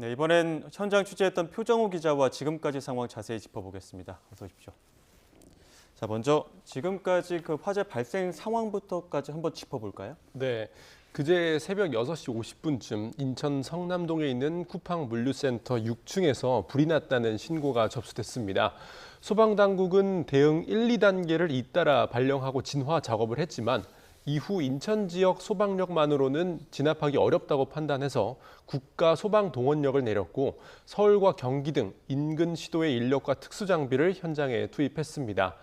네, 이번엔 현장 취재했던 표정우 기자와 지금까지 상황 자세히 짚어보겠습니다. 어서 오십시오. 자, 먼저 지금까지 그 화재 발생 상황부터까지 한번 짚어볼까요? 네, 그제 새벽 6시 50분쯤 인천 성남동에 있는 쿠팡 물류센터 6층에서 불이 났다는 신고가 접수됐습니다. 소방당국은 대응 1, 2단계를 잇따라 발령하고 진화 작업을 했지만 이후 인천 지역 소방력만으로는 진압하기 어렵다고 판단해서 국가 소방동원력을 내렸고 서울과 경기 등 인근 시도의 인력과 특수장비를 현장에 투입했습니다.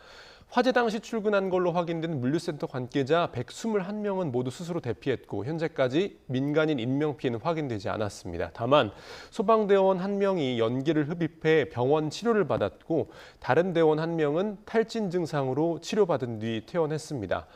화재 당시 출근한 걸로 확인된 물류센터 관계자 121명은 모두 스스로 대피했고 현재까지 민간인 인명피해는 확인되지 않았습니다. 다만 소방대원 1명이 연기를 흡입해 병원 치료를 받았고 다른 대원 1명은 탈진 증상으로 치료받은 뒤 퇴원했습니다.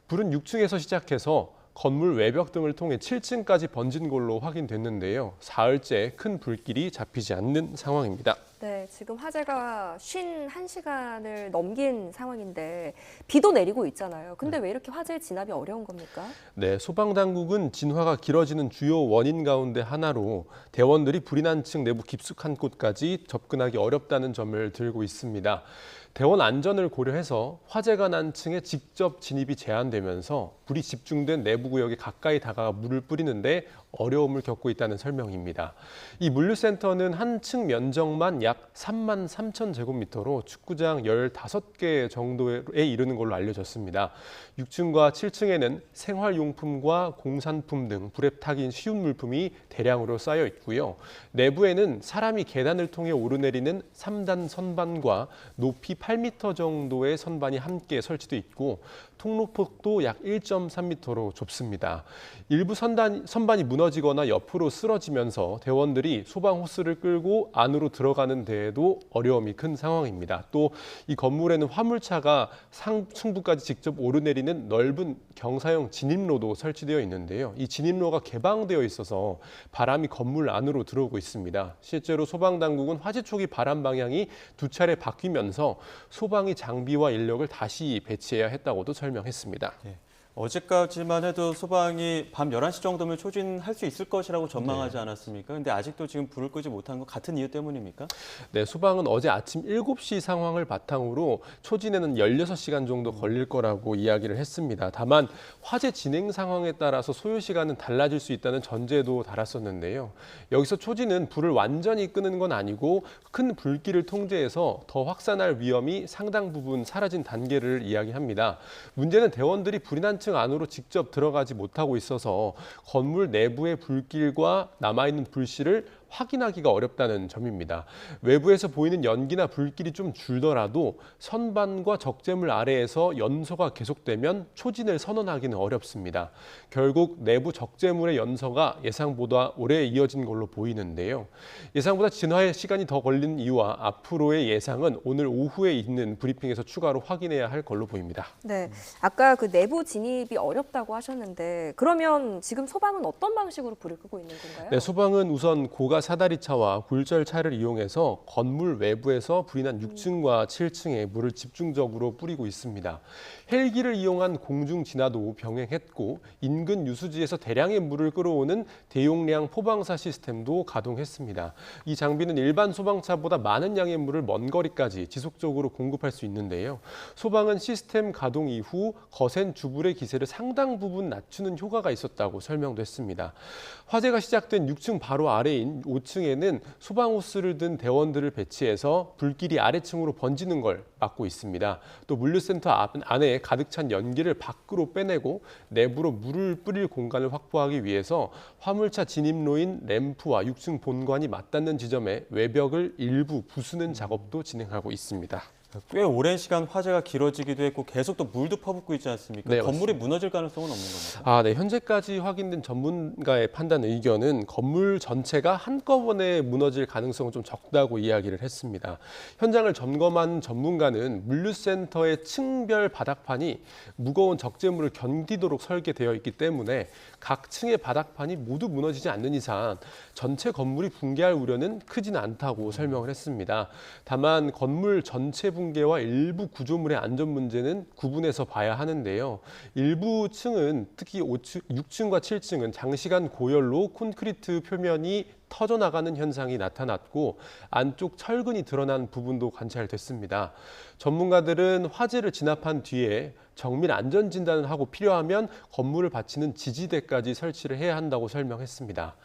불은 6층에서 시작해서 건물 외벽 등을 통해 7층까지 번진 걸로 확인됐는데요. 사흘째 큰 불길이 잡히지 않는 상황입니다. 네, 지금 화재가 51시간을 넘긴 상황인데 비도 내리고 있잖아요. 근데 왜 이렇게 화재 진압이 어려운 겁니까? 네, 소방당국은 진화가 길어지는 주요 원인 가운데 하나로 대원들이 불이 난 층 내부 깊숙한 곳까지 접근하기 어렵다는 점을 들고 있습니다. 대원 안전을 고려해서 화재가 난 층에 직접 진입이 제한되면서 불이 집중된 내부 구역에 가까이 다가가 물을 뿌리는데 어려움을 겪고 있다는 설명입니다. 이 물류센터는 한 층 면적만 약 3만 3천 제곱미터로 축구장 15개 정도에 이르는 걸로 알려졌습니다. 6층과 7층에는 생활용품과 공산품 등 불에 타기 쉬운 물품이 대량으로 쌓여 있고요. 내부에는 사람이 계단을 통해 오르내리는 3단 선반과 높이 8m 정도의 선반이 함께 설치돼 있고 통로폭도 약 1.3m로 좁습니다. 일부 선반이 무너지거나 옆으로 쓰러지면서 대원들이 소방 호스를 끌고 안으로 들어가는 데에도 어려움이 큰 상황입니다. 또 이 건물에는 화물차가 상층부까지 직접 오르내리는 넓은 경사형 진입로도 설치되어 있는데요. 이 진입로가 개방되어 있어서 바람이 건물 안으로 들어오고 있습니다. 실제로 소방당국은 화재 초기 바람 방향이 2차례 바뀌면서 소방이 장비와 인력을 다시 배치해야 했다고도 설명했습니다. 네. 어제까지만 해도 소방이 밤 11시 정도면 초진할 수 있을 것이라고 전망하지 않았습니까? 근데 아직도 지금 불을 끄지 못한 건 같은 이유 때문입니까? 네, 소방은 어제 아침 7시 상황을 바탕으로 초진에는 16시간 정도 걸릴 거라고 이야기를 했습니다. 다만 화재 진행 상황에 따라서 소요 시간은 달라질 수 있다는 전제도 달았었는데요. 여기서 초진은 불을 완전히 끄는 건 아니고 큰 불길을 통제해서 더 확산할 위험이 상당 부분 사라진 단계를 이야기합니다. 문제는 대원들이 불이 난 층 안으로 직접 들어가지 못하고 있어서 건물 내부의 불길과 남아있는 불씨를 확인하기가 어렵다는 점입니다. 외부에서 보이는 연기나 불길이 좀 줄더라도 선반과 적재물 아래에서 연소가 계속되면 초진을 선언하기는 어렵습니다. 결국 내부 적재물의 연소가 예상보다 오래 이어진 걸로 보이는데요. 예상보다 진화에 시간이 더 걸리는 이유와 앞으로의 예상은 오늘 오후에 있는 브리핑에서 추가로 확인해야 할 걸로 보입니다. 네, 아까 그 내부 진입이 어렵다고 하셨는데 그러면 지금 소방은 어떤 방식으로 불을 끄고 있는 건가요? 네, 소방은 우선 고가 사다리차와 굴절차를 이용해서 건물 외부에서 불이 난 6층과 7층에 물을 집중적으로 뿌리고 있습니다. 헬기를 이용한 공중 진화도 병행했고 인근 유수지에서 대량의 물을 끌어오는 대용량 포방사 시스템도 가동했습니다. 이 장비는 일반 소방차보다 많은 양의 물을 먼 거리까지 지속적으로 공급할 수 있는데요. 소방은 시스템 가동 이후 거센 주불의 기세를 상당 부분 낮추는 효과가 있었다고 설명됐습니다. 화재가 시작된 6층 바로 아래인 5층에는 소방호스를 든 대원들을 배치해서 불길이 아래층으로 번지는 걸 막고 있습니다. 또 물류센터 안에 가득 찬 연기를 밖으로 빼내고 내부로 물을 뿌릴 공간을 확보하기 위해서 화물차 진입로인 램프와 6층 본관이 맞닿는 지점에 외벽을 일부 부수는 작업도 진행하고 있습니다. 꽤 오랜 시간 화재가 길어지기도 했고 계속 또 물도 퍼붓고 있지 않습니까? 네, 건물이 맞습니다. 무너질 가능성은 없는 겁니까? 네. 현재까지 확인된 전문가의 판단 의견은 건물 전체가 한꺼번에 무너질 가능성은 좀 적다고 이야기를 했습니다. 현장을 점검한 전문가는 물류센터의 층별 바닥판이 무거운 적재물을 견디도록 설계되어 있기 때문에 각 층의 바닥판이 모두 무너지지 않는 이상 전체 건물이 붕괴할 우려는 크지는 않다고 설명을 했습니다. 다만 건물 전체 붕괴와 일부 구조물의 안전 문제는 구분해서 봐야 하는데요. 일부 층은 특히 6층과 7층은 장시간 고열로 콘크리트 표면이 터져나가는 현상이 나타났고 안쪽 철근이 드러난 부분도 관찰됐습니다. 전문가들은 화재를 진압한 뒤에 정밀 안전 진단을 하고 필요하면 건물을 받치는 지지대까지 설치를 해야 한다고 설명했습니다.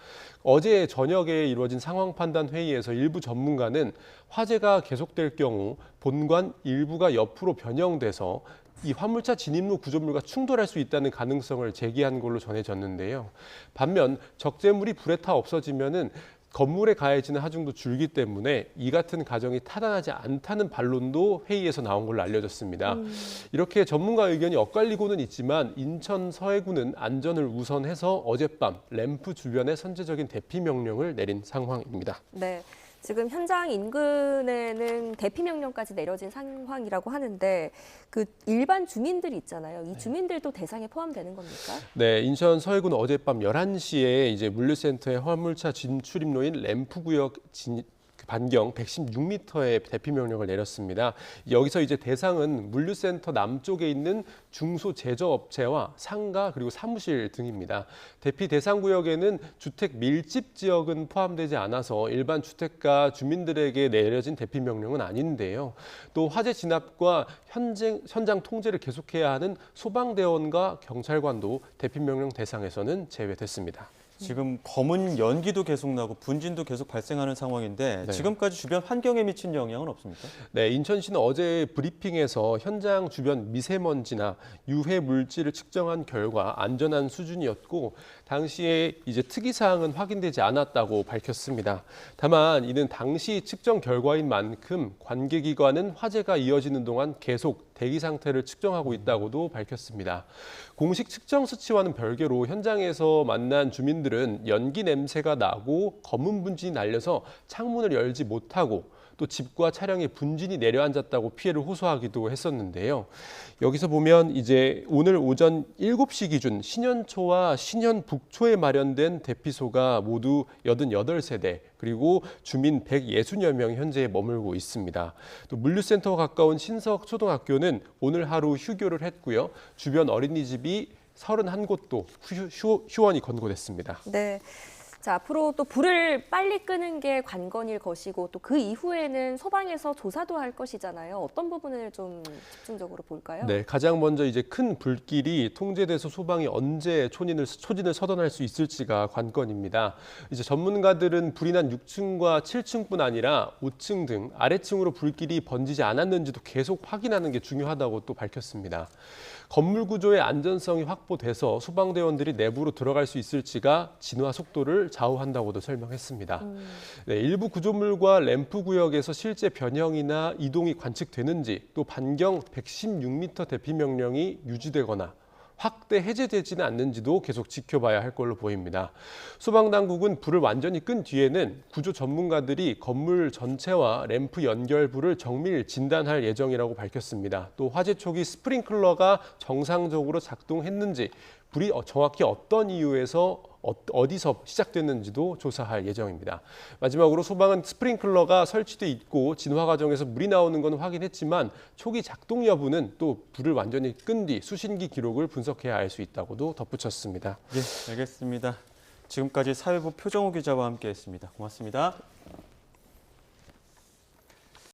어제 저녁에 이루어진 상황 판단 회의에서 일부 전문가는 화재가 계속될 경우 본관 일부가 옆으로 변형돼서 이 화물차 진입로 구조물과 충돌할 수 있다는 가능성을 제기한 걸로 전해졌는데요. 반면 적재물이 불에 타 없어지면은 건물에 가해지는 하중도 줄기 때문에 이 같은 가정이 타당하지 않다는 반론도 회의에서 나온 걸로 알려졌습니다. 이렇게 전문가 의견이 엇갈리고는 있지만 인천 서해구는 안전을 우선해서 어젯밤 램프 주변에 선제적인 대피 명령을 내린 상황입니다. 네. 지금 현장 인근에는 대피 명령까지 내려진 상황이라고 하는데 그 일반 주민들이 있잖아요. 이 주민들도 대상에 포함되는 겁니까? 네, 인천 서해구는 어젯밤 11시에 이제 물류센터의 화물차 진출입로인 램프구역 반경 116m의 대피 명령을 내렸습니다. 여기서 이제 대상은 물류센터 남쪽에 있는 중소 제조업체와 상가 그리고 사무실 등입니다. 대피 대상 구역에는 주택 밀집 지역은 포함되지 않아서 일반 주택가 주민들에게 내려진 대피 명령은 아닌데요. 또 화재 진압과 현장 통제를 계속해야 하는 소방대원과 경찰관도 대피 명령 대상에서는 제외됐습니다. 지금 검은 연기도 계속 나고 분진도 계속 발생하는 상황인데 네. 지금까지 주변 환경에 미친 영향은 없습니까? 네, 인천시는 어제 브리핑에서 현장 주변 미세먼지나 유해 물질을 측정한 결과 안전한 수준이었고 당시에 이제 특이 사항은 확인되지 않았다고 밝혔습니다. 다만 이는 당시 측정 결과인 만큼 관계기관은 화재가 이어지는 동안 계속 대기 상태를 측정하고 있다고도 밝혔습니다. 공식 측정 수치와는 별개로 현장에서 만난 주민들은 연기 냄새가 나고 검은 분진이 날려서 창문을 열지 못하고 또 집과 차량에 분진이 내려앉았다고 피해를 호소하기도 했었는데요. 여기서 보면 이제 오늘 오전 7시 기준 신현초와 신현북초에 마련된 대피소가 모두 88세대 그리고 주민 160여 명 현재 머물고 있습니다. 또 물류센터와 가까운 신석초등학교는 오늘 하루 휴교를 했고요. 주변 어린이집이 31곳도 휴원이 권고됐습니다. 네. 자, 앞으로 또 불을 빨리 끄는 게 관건일 것이고 또 그 이후에는 소방에서 조사도 할 것이잖아요. 어떤 부분을 좀 집중적으로 볼까요? 네, 가장 먼저 이제 큰 불길이 통제돼서 소방이 언제 초진을 서던할 수 있을지가 관건입니다. 이제 전문가들은 불이 난 6층과 7층뿐 아니라 5층 등 아래층으로 불길이 번지지 않았는지도 계속 확인하는 게 중요하다고 또 밝혔습니다. 건물 구조의 안전성이 확보돼서 소방대원들이 내부로 들어갈 수 있을지가 진화 속도를 좌우한다고도 설명했습니다. 네, 일부 구조물과 램프 구역에서 실제 변형이나 이동이 관측되는지 또 반경 116m 대피 명령이 유지되거나 확대 해제되지는 않는지도 계속 지켜봐야 할 걸로 보입니다. 소방당국은 불을 완전히 끈 뒤에는 구조 전문가들이 건물 전체와 램프 연결부를 정밀 진단할 예정이라고 밝혔습니다. 또 화재 초기 스프링클러가 정상적으로 작동했는지 불이 정확히 어떤 이유에서 어디서 시작됐는지도 조사할 예정입니다. 마지막으로 소방은 스프링클러가 설치돼 있고 진화 과정에서 물이 나오는 건 확인했지만 초기 작동 여부는 또 불을 완전히 끈 뒤 수신기 기록을 분석해야 알 수 있다고도 덧붙였습니다. 예, 알겠습니다. 지금까지 사회부 표정호 기자와 함께했습니다. 고맙습니다.